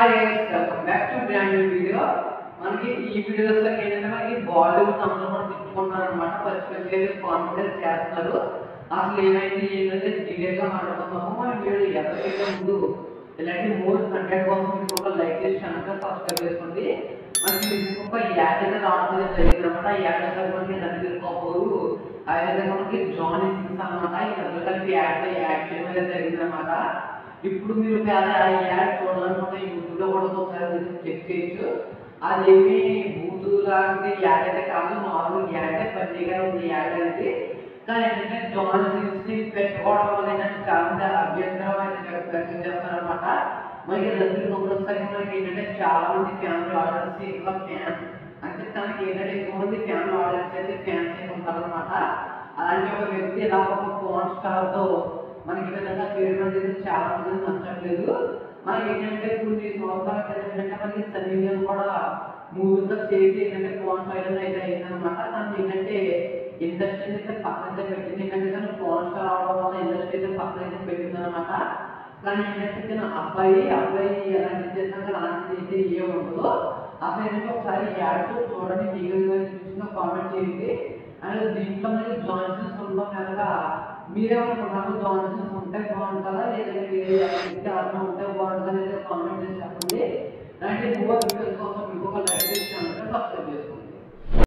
Hi guys welcome back to brand new video. మనకి ఈ videos లో ఏంటంటే మనకి బాలీవుడ్ అందరూ కూడా తిట్టుకుంటున్నారు అనమాట. పచ్చి కాన్ఫిడెన్స్ చేస్తున్నారు. అసలు ఏమైంది ఏంటంటే డీటెయిల్ గా మాట్లాడుతున్నాము. మన వీడియో ఎవరికైతే ముందు ఇలాంటి మోర్ కంటెంట్ కోసం మీకు ఒక లైక్ చేసి ఛానల్ సబ్స్క్రైబ్ చేసుకోండి. మనకి ఒక యాడ్ అయితే రావడం జరిగింది అనమాట. ఈ యాడ్ అయితే మనకి రణబీర్ కపూర్ అదే మనకి జానీ సింగ్స్ అనమాట. ఈ ఇద్దరు కలిపి యాడ్ చేయడం జరిగింది అనమాట. ఇప్పుడు మీరు ఆ యాడ్ చూడాలనుకుంటే యూట్యూబ్లో కూడా ఒకసారి మీరు చెక్ చేయొచ్చు. అదేమి బూతు లాంటి యాడ్ అయితే కాదు, నార్మల్ యాడ్ ఫన్నీగా ఉంది యాడ్ అనేది. కానీ ఏంటంటే జాన్ సీన్స్ ని పెట్టుకోవడం వల్ల ఏంటంటే చాలా అభ్యంతరం అయితే వ్యక్తం చేస్తారనమాట. మనకి రణబీర్ కపూర్ వచ్చేసరికి మనకి ఏంటంటే చాలా మంది ఫ్యామిలీ ఆడియన్స్ ఇంకా ఫ్యాన్ అంటే తనకి ఏంటంటే ఎక్కువ మంది ఫ్యామిలీ ఆడియన్స్ అయితే ఫ్యాన్స్ అయితే ఉంటారనమాట. అలాంటి ఒక వ్యక్తి ఇలా ఒక పవన్ స్టార్ తో మనకి విధంగా చేయడం అనేది చాలా మంది నచ్చట్లేదు. మనకి ఏంటంటే కొన్ని సంవత్సరాల క్రితం ఏంటంటే మనకి సన్నీ లియోన్ కూడా మూవీస్ చేసి ఏంటంటే పవన్ ఫైనల్ అయితే అయిందనమాట. తను ఏంటంటే ఇండస్ట్రీ అయితే పక్కన అయితే పెట్టింది. ఏంటంటే తను పవన్ స్టార్ అవడం వల్ల ఇండస్ట్రీ అయితే పక్కన అయితే పెట్టింది అనమాట. కానీ ఏంటంటే తన అబ్బాయి ఎలాంటి చేసినా అలాంటిది అయితే ఏమి ఉండదు. అసలు ఏంటంటే ఒకసారి యాడ్ చూడండి, మీకు కామెంట్ చేయండి. అండ్ దీంట్లో మనకి జాన్సన్స్ ఉండడం కనుక మీరేమనుకుంటున్నారు? జాన్సన్స్ ఉంటే బాగుంటుందా లేదంటే వేరే వ్యక్తి అర్థం ఉంటే బాగుంటుందా లేదా కామెంట్ చేసి చెప్పండి. అంటే